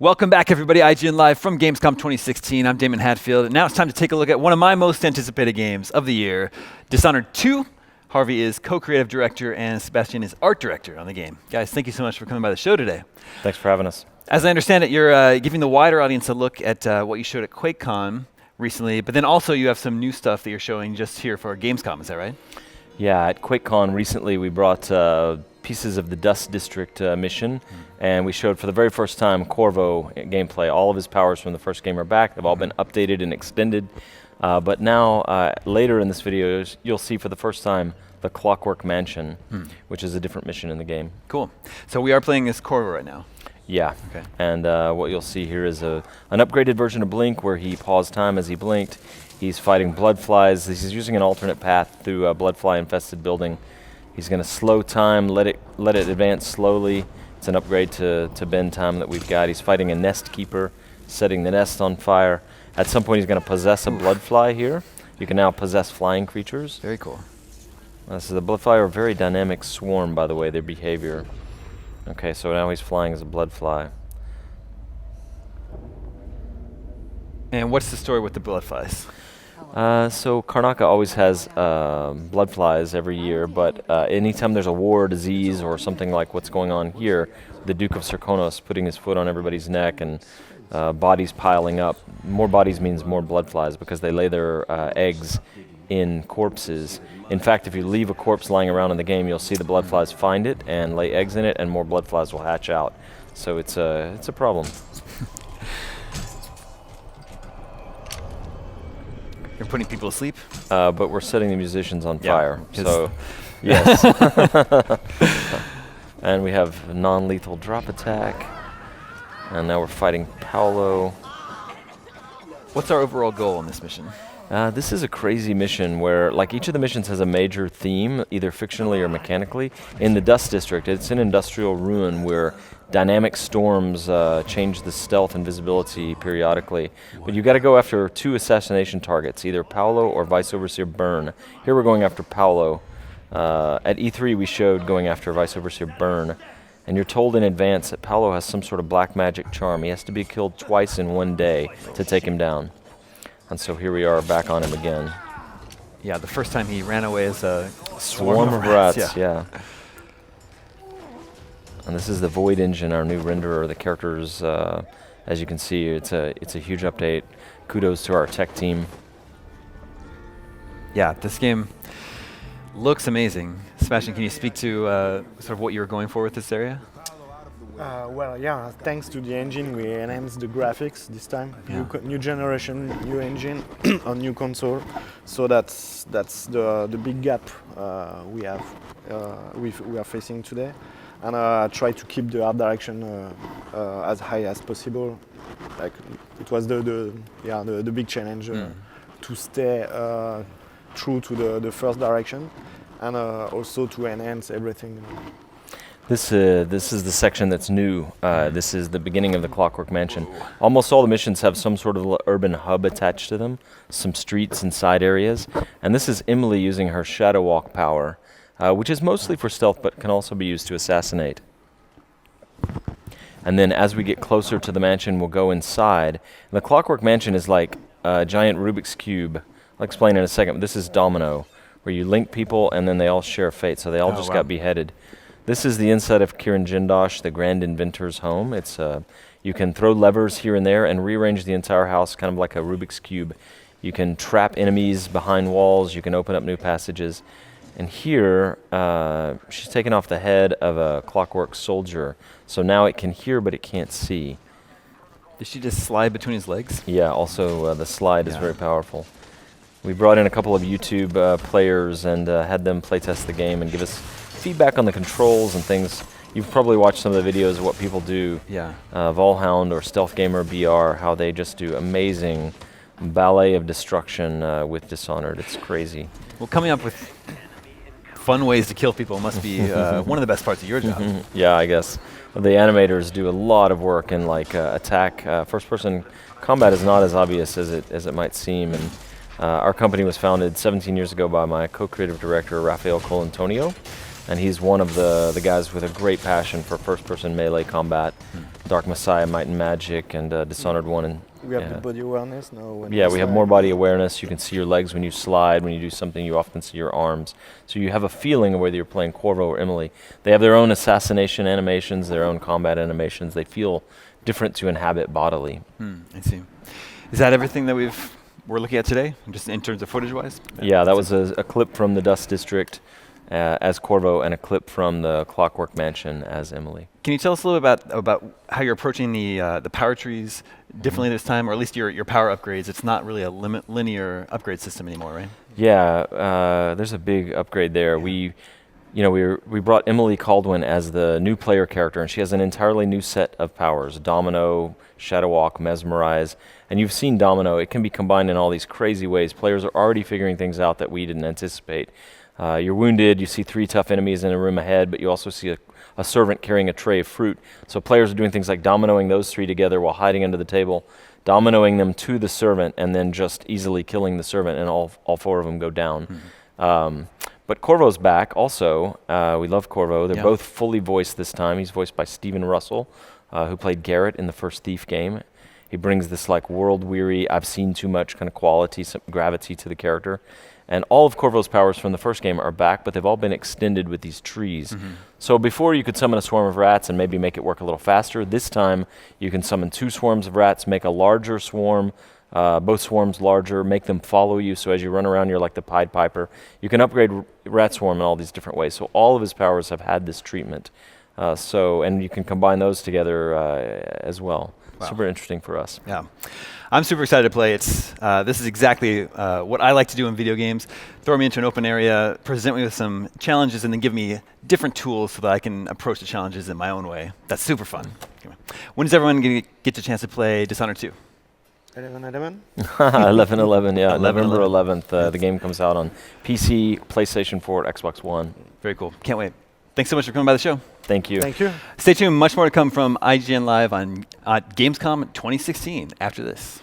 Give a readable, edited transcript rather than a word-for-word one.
Welcome back, everybody. IGN Live from Gamescom 2016. I'm Damon Hadfield, and now it's time to take a look at one of my most anticipated games of the year, Dishonored 2. Harvey is co-creative director, and Sebastian is art director on the game. Guys, thank you so much for coming by the show today. Thanks for having us. As I understand it, you're giving the wider audience a look at what you showed at QuakeCon recently, but then also you have some new stuff that you're showing just here for Gamescom. Is that right? Yeah, at QuakeCon recently we brought pieces of the Dust District mission, and we showed for the very first time Corvo gameplay. All of his powers from the first game are back. They've all been updated and extended. But now, later in this video, you'll see for the first time the Clockwork Mansion, which is a different mission in the game. Cool. So we are playing as Corvo right now. Yeah, okay. And what you'll see here is an upgraded version of Blink where he paused time as he blinked. He's fighting bloodflies. He's using an alternate path through a bloodfly-infested building. He's going to slow time, let it advance slowly. It's an upgrade to bend time that we've got. He's fighting a nest keeper, setting the nest on fire. At some point, he's going to possess a bloodfly here. You can now possess flying creatures. Very cool. So the bloodfly are a very dynamic swarm, by the way, their behavior. Okay, so now he's flying as a bloodfly. And what's the story with the bloodflies? So Karnaca always has bloodflies every year, but anytime there's a war, disease, or something like what's going on here, the Duke of Serkonos putting his foot on everybody's neck and bodies piling up. More bodies means more bloodflies because they lay their eggs in corpses. In fact, if you leave a corpse lying around in the game, you'll see the bloodflies find it and lay eggs in it, and more bloodflies will hatch out. So it's a problem. You're putting people to sleep? But we're setting the musicians on fire. So, yes. And we have non-lethal drop attack. And now we're fighting Paolo. What's our overall goal in this mission? This is a crazy mission where, like, each of the missions has a major theme, either fictionally or mechanically. In the Dust District, it's an industrial ruin where dynamic storms change the stealth and visibility periodically. But you got to go after two assassination targets, either Paolo or Vice Overseer Byrne. Here we're going after Paolo. At E3 we showed going after Vice Overseer Byrne. And you're told in advance that Paolo has some sort of black magic charm. He has to be killed twice in one day to take him down. And so here we are back on him again. Yeah, the first time he ran away as a swarm of rats, yeah. And this is the Void Engine, our new renderer. The characters, as you can see, it's a huge update. Kudos to our tech team. Yeah, this game looks amazing. Sebastian, can you speak to sort of what you were going for with this area? Well, yeah, thanks to the engine, we enhanced the graphics this time. Yeah. New generation, new engine on new console. So that's the big gap we are facing today. And try to keep the art direction as high as possible. Like it was the big challenge to stay true to the first direction, and also to enhance everything. This is the section that's new. This is the beginning of the Clockwork Mansion. Almost all the missions have some sort of urban hub attached to them, some streets and side areas. And this is Emily using her Shadow Walk power, which is mostly for stealth but can also be used to assassinate. And then as we get closer to the mansion, we'll go inside. And the Clockwork Mansion is like a giant Rubik's Cube. I'll explain in a second. This is Domino, where you link people and then they all share a fate, so they all got beheaded. This is the inside of Kiran Jindosh, the Grand Inventor's home. It's you can throw levers here and there and rearrange the entire house, kind of like a Rubik's Cube. You can trap enemies behind walls. You can open up new passages. And here, she's taken off the head of a clockwork soldier. So now it can hear, but it can't see. Did she just slide between his legs? Yeah, also the slide is very powerful. We brought in a couple of YouTube players and had them playtest the game and give us feedback on the controls and things. You've probably watched some of the videos of what people do. Yeah. Volhound or Stealth Gamer BR, how they just do amazing ballet of destruction with Dishonored. It's crazy. Well, coming up with fun ways to kill people must be one of the best parts of your job. Yeah, I guess. The animators do a lot of work in like attack. First-person combat is not as obvious as it might seem. And our company was founded 17 years ago by my co-creative director, Rafael Colantonio. And he's one of the guys with a great passion for first-person melee combat. Dark Messiah, Might and Magic, and Dishonored 1. And We have the body awareness now. When yeah, we have more body awareness. You can see your legs when you slide. When you do something, you often see your arms. So you have a feeling of whether you're playing Corvo or Emily. They have their own assassination animations, their own combat animations. They feel different to inhabit bodily. I see. Is that everything that we're looking at today, just in terms of footage-wise? Yeah, that was a clip from the Dust District as Corvo and a clip from the Clockwork Mansion as Emily. Can you tell us a little about how you're approaching the power trees differently this time, or at least your power upgrades? It's not really a linear upgrade system anymore, right? Yeah, there's a big upgrade there. We brought Emily Caldwin as the new player character, and she has an entirely new set of powers: Domino, Shadow Walk, Mesmerize. And you've seen Domino. It can be combined in all these crazy ways. Players are already figuring things out that we didn't anticipate. You're wounded, you see 3 tough enemies in a room ahead, but you also see a servant carrying a tray of fruit. So players are doing things like dominoing those 3 together while hiding under the table, dominoing them to the servant, and then just easily killing the servant, and all 4 of them go down. But Corvo's back also. We love Corvo. They're both fully voiced this time. He's voiced by Stephen Russell, who played Garrett in the first Thief game. He brings this like world-weary, I've seen too much kind of quality, some gravity to the character. And all of Corvo's powers from the first game are back, but they've all been extended with these trees. So before you could summon a swarm of rats and maybe make it work a little faster. This time you can summon 2 swarms of rats, make a larger swarm, both swarms larger, make them follow you, so as you run around you're like the Pied Piper. You can upgrade Rat Swarm in all these different ways. So all of his powers have had this treatment. And you can combine those together as well. Wow. Super interesting for us. Yeah, I'm super excited to play. This is exactly what I like to do in video games. Throw me into an open area, present me with some challenges, and then give me different tools so that I can approach the challenges in my own way. That's super fun. When is everyone going to get the chance to play Dishonored 2? 11/11? 11/11, yeah. November 11th. The game comes out on PC, PlayStation 4, Xbox One. Very cool. Can't wait. Thanks so much for coming by the show. Thank you. Thank you. Stay tuned. Much more to come from IGN Live on Gamescom 2016 after this.